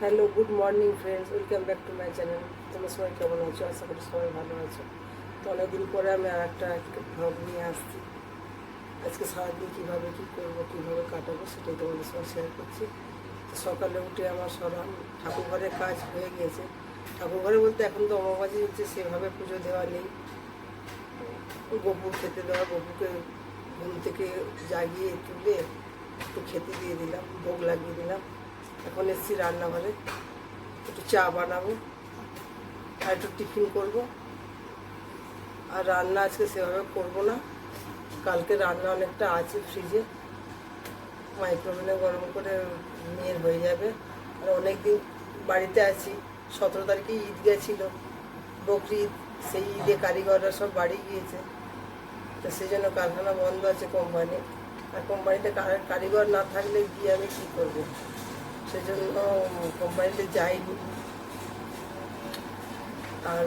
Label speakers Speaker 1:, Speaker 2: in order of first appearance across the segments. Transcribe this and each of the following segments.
Speaker 1: Hello, good morning friends, welcome back to my channel. তোমরা সবাই কেমন আছো? আশা করি সবাই ভালো আছো। তো অনেকদিন পরে আমি আর একটা ভ্লগ নিয়ে আসছি। আজকে সারাদিন কীভাবে কী করবো, কীভাবে কাটাবো সেটাই তোমাদের সঙ্গে শেয়ার করছি। তো সকালে উঠে আমার সরান ঠাকুর ঘরের কাজ হয়ে গিয়েছে। ঠাকুর ঘরে বলতে এখন তো অমাবাসী হচ্ছে, সেভাবে পুজো দেওয়া নেই। গপু খেতে দেওয়া, গপুকে ঘুম থেকে জাগিয়ে তুলে একটু খেতে দিয়ে দিলাম, ভোগ লাগিয়ে দিলাম। এখন এসেছি রান্নাঘরে, একটু চা বানাবো আর একটু টিফিন করব। আর রান্না আজকে সেভাবে করব না, কালকে রান্না অনেকটা আছে ফ্রিজে, মাইক্রোওভেনে গরম করে নিয়ে হয়ে যাবে। আর অনেক দিন বাড়িতে আছি, 17 তারিখে ঈদ গেছিলো, বকরি ঈদ। সেই ঈদে কারিগররা সব বাড়ি গিয়েছে, তো সেই জন্য কারখানা বন্ধ আছে কোম্পানি। আর কোম্পানিতে কারিগর না থাকলে গিয়ে আমি কী করবো, সেই জন্য কোম্পানিতে যাইনি। আর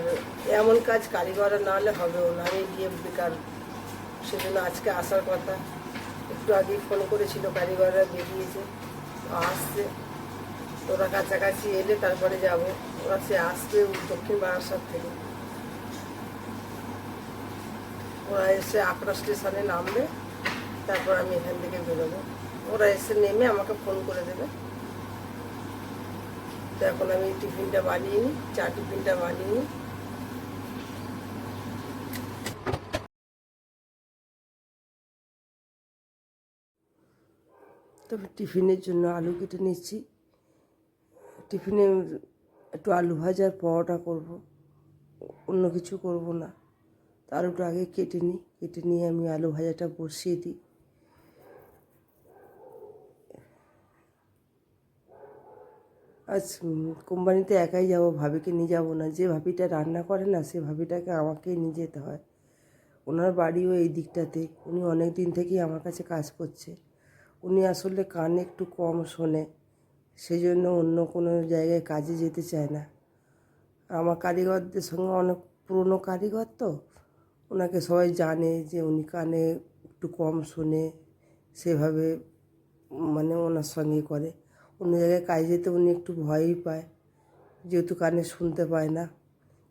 Speaker 1: এমন কাজ কারিগররা না হলে হবেও না, আমি গিয়ে বেকার। সেজন্য আজকে আসার কথা। একটু আগেই ফোন করেছিল, কারিগররা বেরিয়েছে, আসছে। ওরা কাছাকাছি এলে তারপরে যাব। ওরা সে আসবে দক্ষিণ বারাসাত থেকে। ওরা এসে আকরা স্টেশনে নামবে, তারপর আমি এখান থেকে বেরোবো। ওরা এসে নেমে আমাকে ফোন করে দেবে। তো এখন আমি টিফিনটা বানিয়ে নিই, চা টিফিনটা বানিয়ে নিই। তবে টিফিনের জন্য আলু কেটে নিচ্ছি। টিফিনে একটু আলু ভাজার পরোটা করব, অন্য কিছু করব না। তো আলুটা আগে কেটে নিই, কেটে নিয়ে আমি আলু ভাজাটা বসিয়ে দিই। আজ কোম্পানিতে একাই যাব, ভাবিকে নিয়ে যাব না। যে ভাবিটা রান্না করে না, সে ভাবিটাকে আমাকেই নিয়ে যেতে হয়। ওনার বাড়িও এই দিকটাতে, উনি অনেক দিন থেকেই আমার কাছে কাজ করছে। উনি আসলে কানে একটু কম শোনে, সেই জন্য অন্য কোনো জায়গায় কাজে যেতে চায় না। আমার কারিগরদের সঙ্গে অনেক পুরনো কারিগর, তো ওনাকে সবাই জানে যে উনি কানে একটু কম শোনে, সেভাবে মানে ওনার সঙ্গে করে। অন্য জায়গায় কাজ যেতে উনি একটু ভয়ই পায়, যেহেতু কানে শুনতে পায় না।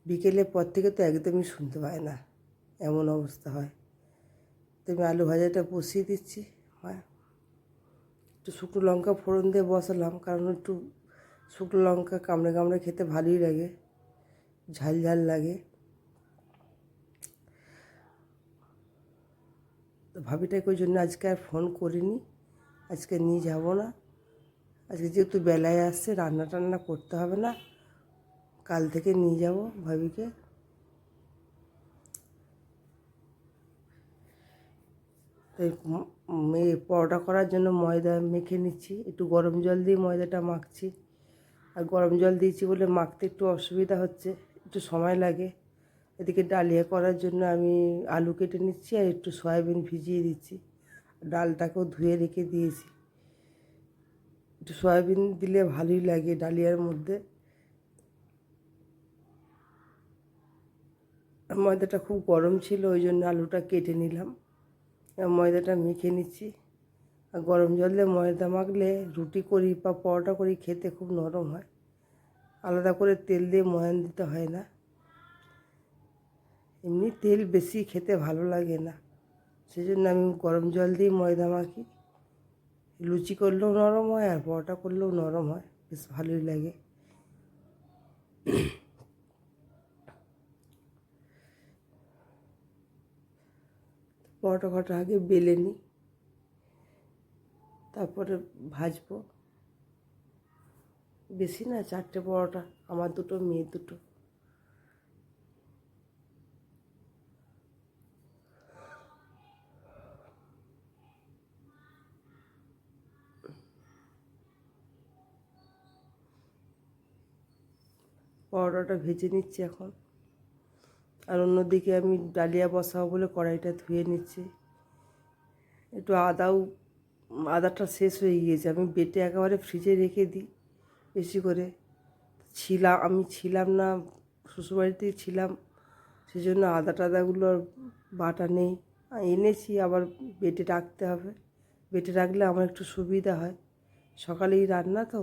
Speaker 1: বিকেলের পর থেকে তো একদমই শুনতে পায় না, এমন অবস্থা হয়। তো আমি আলু ভাজাটা বসিয়ে দিচ্ছি। হয় একটু শুকনো লঙ্কা ফোড়ন দিয়ে বসালাম, কারণ একটু শুকনো লঙ্কা কামড়ে কামড়ে খেতে ভালোই লাগে, ঝাল ঝাল লাগে। তো ভাবিটাকে ওই জন্য আজকে আর ফোন করিনি, আজকে নিয়ে যাব না। আজকে যেহেতু বেলায় আসছে, রান্না টান্না করতে হবে না, কাল থেকে নিয়ে যাব ভাবিকে। তাই পরোটা করার জন্য ময়দা মেখে নিচ্ছি, একটু গরম জল দিয়ে ময়দাটা মাখছি। আর গরম জল দিয়েছি বলে মাখতে একটু অসুবিধা হচ্ছে, একটু সময় লাগে। এদিকে ডালিয়া করার জন্য আমি আলু কেটে নিচ্ছি আর একটু সয়াবিন ভিজিয়ে দিচ্ছি। ডালটাকেও ধুয়ে রেখে দিয়েছি। একটু সয়াবিন দিলে ভালোই লাগে ডালিয়ার মধ্যে। ময়দাটা খুব গরম ছিল, ওই জন্য আলুটা কেটে নিলাম। ময়দাটা মেখে নিচ্ছি। আর গরম জল দিয়ে ময়দা মাখলে রুটি করি বা পরোটা করি, খেতে খুব নরম হয়। আলাদা করে তেল দিয়ে ময়ান দিতে হয় না। এমনি তেল বেশি খেতে ভালো লাগে না, সেই জন্য আমি গরম জল দিয়ে ময়দা মাখি। লুচি করলেও নরম হয় আর পরোটা করলেও নরম হয়, বেশ ভালোই লাগে। পরোটা কটা আগে বেলে নিই, তারপরে ভাজবো। বেশি না, 4টে পরোটা, আমার দুটো, মেয়ের দুটো। পরোটাটা ভেজে নিচ্ছি এখন। আর অন্যদিকে আমি ডালিয়া বসাবো বলে কড়াইটা ধুয়ে নিচ্ছি। একটু আদাটা শেষ হয়ে গিয়েছে, আমি বেটে একেবারে ফ্রিজে রেখে দিই বেশি করে। আমি ছিলাম না, শ্বশুরবাড়িতেই ছিলাম, সেই জন্য আদা টাদাগুলো বাটা নেই। এনেছি, আবার বেটে রাখতে হবে। বেটে রাখলে আমার একটু সুবিধা হয়, সকালেই রান্না তো,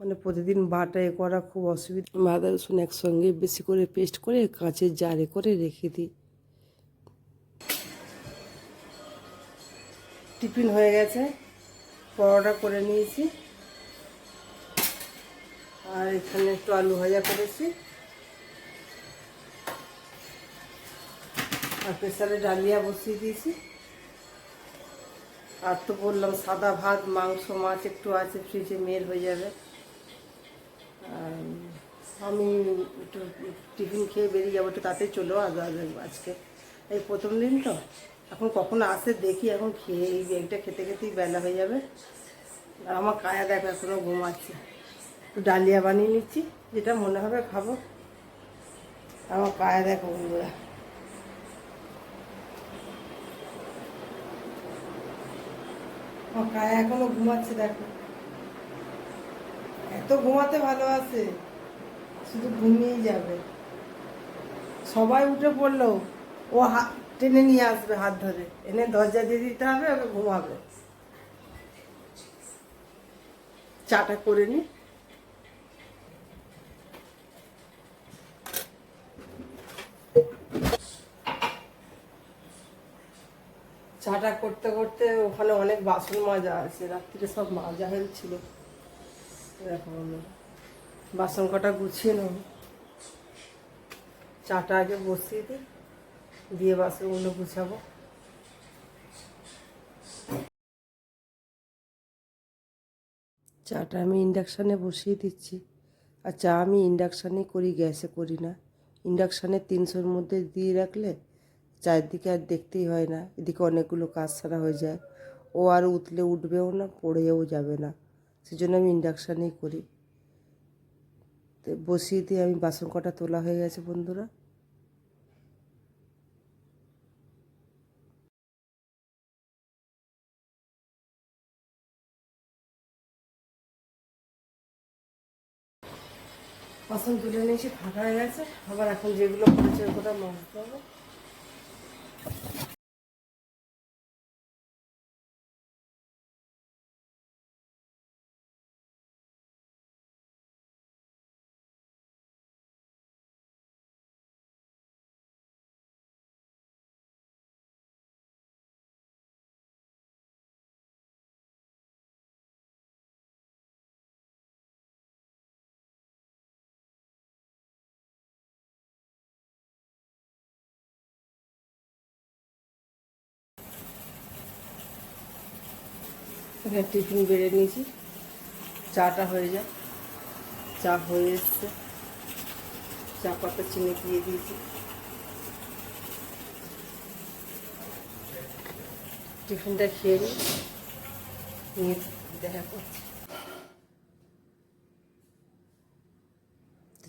Speaker 1: মানে প্রতিদিন বাটা এ করা খুব অসুবিধা। আদা রসুন একসঙ্গে বেশি করে পেস্ট করে কাঁচের জারে করে রেখে দিই। টিফিন হয়ে গেছে, পরোটা করে নিয়েছি, আর এখানে একটু আলু ভাজা করেছি, আর প্রেসারে ডালিয়া বসিয়ে দিয়েছি। আর তো বললাম সাদা ভাত, মাংস, মাছ একটু আছে ফ্রিজে, মেয়ের হয়ে যাবে। আর আমি একটু টিফিন খেয়ে বেরিয়ে যাবো, একটু তাতে চলেও আজকে এই প্রথম দিন তো, এখন কখন আসে দেখি, এখন খেয়ে এই ব্যাগটা খেতে খেতেই বেলা হয়ে যাবে। আর আমার কায়া দেখো এখনও ঘুমাচ্ছে। একটু ডালিয়া বানিয়ে নিচ্ছি, যেটা মনে হবে খাবো। আমার কায়া দেখো বন্ধুরা, আমার কায়া এখনো ঘুমাচ্ছে দেখো, এত ঘুমাতে ভালোবাসে, শুধু ঘুমিয়েই যাবে। সবাই উঠে পড়লো, ও হাত টেনে নিয়ে আসবে, হাত ধরে এনে দরজা দিয়ে দিতে হবে, ওকে ঘুমাবে। চাটা করে নি। চাটা করতে করতে ওখানে অনেক বাসন মাজা আছে, রাত্রিরে সব মাজা হয়েছিল। এখন বাসন কটা গুছিয়ে নেব, চাটা আগে বসিয়ে দিই, দিয়ে বাসনগুলো গুছাবো। চাটা আমি ইন্ডাকশানে বসিয়ে দিচ্ছি। আর চা আমি ইন্ডাকশানেই করি, গ্যাসে করি না। ইন্ডাকশানে 300-র মধ্যে দিয়ে রাখলে চায়ের দিকে আর দেখতেই হয় না, এদিকে অনেকগুলো কাজ সারা হয়ে যায়। ও আর উতলে উঠবেও না, পড়েও যাবে না, সেজন্য আমি ইন্ডাকশানেই করি। তো বসিয়ে দিয়ে আমি বাসন কটা তোলা হয়ে গেছে বন্ধুরা। বাসন তুলে নিয়েছি, ফাঁকা হয়ে গেছে। আবার এখন যেগুলো পড়েছে ওগুলো মাজতে হবে। এখানে টিফিন বেড়ে নিয়েছি, চাটা হয়ে যায়। চা হয়ে এসছে, চা পাতা চিনি দিয়ে দিয়েছি। টিফিনটা খেয়ে নিয়ে দেখা করছি।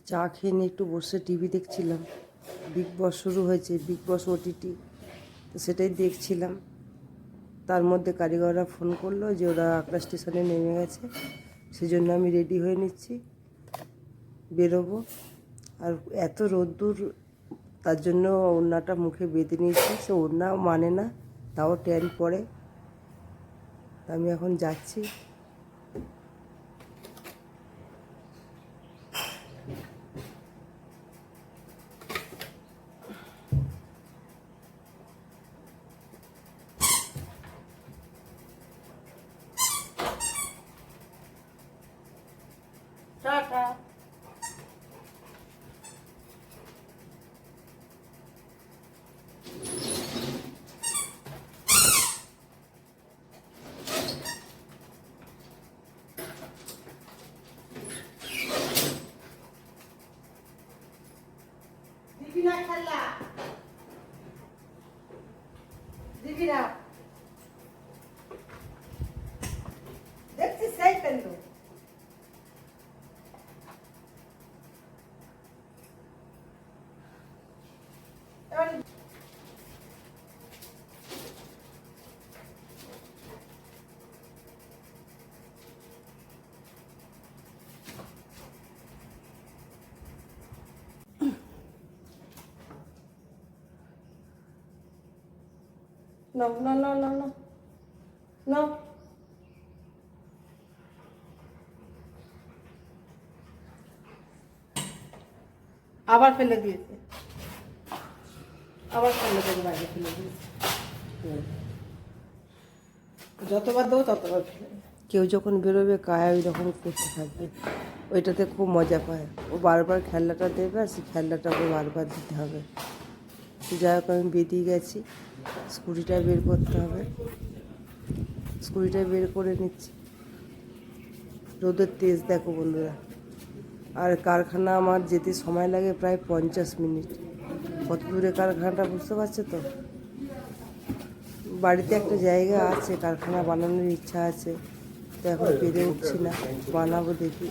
Speaker 1: চা খেয়ে নিয়ে একটু বসে টিভি দেখছিলাম। বিগ বস শুরু হয়েছে, বিগ বস ওটিটি, তো সেটাই দেখছিলাম। তার মধ্যে কারিগররা ফোন করলো যে ওরা আকরা স্টেশনে নেমে গেছে, সেজন্য আমি রেডি হয়ে নিচ্ছি, বেরোবো। আর এত রোদ্দুর, তার জন্য ওড়নাটা মুখে বেঁধে নিয়েছি। সে ওড়নাও মানে না, তাও ট্যান পড়ে। আমি এখন যাচ্ছি। টাটা। দিবি না খেলা, দিবি না, দেখছি সেই ফেললো। No, no, no, no, no. No.
Speaker 2: আবার ফেলে দিয়েছে, আবার ফেলে দেবে, বাইরে ফেলে দিয়েছে। যতবার দেবো ততবার ফেলে দেবে।
Speaker 1: কেউ যখন বেরোবে কায়া ওই রকম করতে থাকবে, ওইটাতে খুব মজা পায়। ও বারবার খেলনাটা দেবে আর সেই খেলনাটাকে বারবার দিতে হবে। যাই হোক আমি বেরিয়ে গেছি, স্কুটিটা বের করতে হবে, স্কুটিটা বের করে নিচ্ছি। রোদের তেজ দেখো বন্ধুরা, আর কারখানা আমার যেতে সময় লাগে প্রায় 50 মিনিট। কত দূরে কারখানাটা বুঝতে পারছো তো। বাড়িতে একটা জায়গা আছে, কারখানা বানানোর ইচ্ছা আছে, তো এখন পেরে উঠছি না, বানাবো দেখি।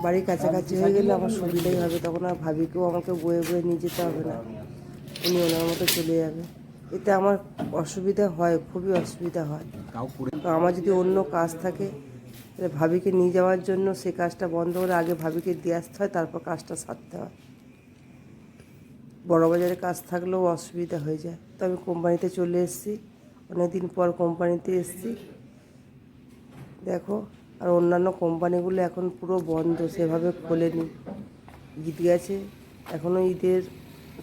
Speaker 1: বাড়ির কাছাকাছি হয়ে গেলে আমার সুবিধাই হবে, তখন আর ভাবিকেও আমাকে বয়ে বয়ে নিয়ে যেতে হবে না, উনি ওনার মতো চলে যাবে। এতে আমার অসুবিধা হয়, খুবই অসুবিধা হয়। তো আমার যদি অন্য কাজ থাকে তাহলে ভাবিকে নিয়ে যাওয়ার জন্য সে কাজটা বন্ধ করে আগে ভাবিকে দিয়ে আসতে হয়, তারপর কাজটা সারতে হয়। বড় বাজারে কাজ থাকলেও অসুবিধা হয়ে যায়। তো আমি কোম্পানিতে চলে এসেছি, অনেকদিন পর কোম্পানিতে এসেছি দেখো। আর অন্যান্য কোম্পানিগুলো এখন পুরো বন্ধ, সেভাবে খোলেনি। ঈদ গেছে, এখনও ঈদের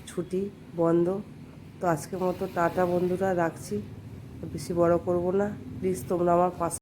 Speaker 1: ছুটি বন্ধ। তো আজকের মতো টাটা বন্ধুরা, রাখছি, বেশি বড় করব না। প্লিজ তোমরা আমার পাশে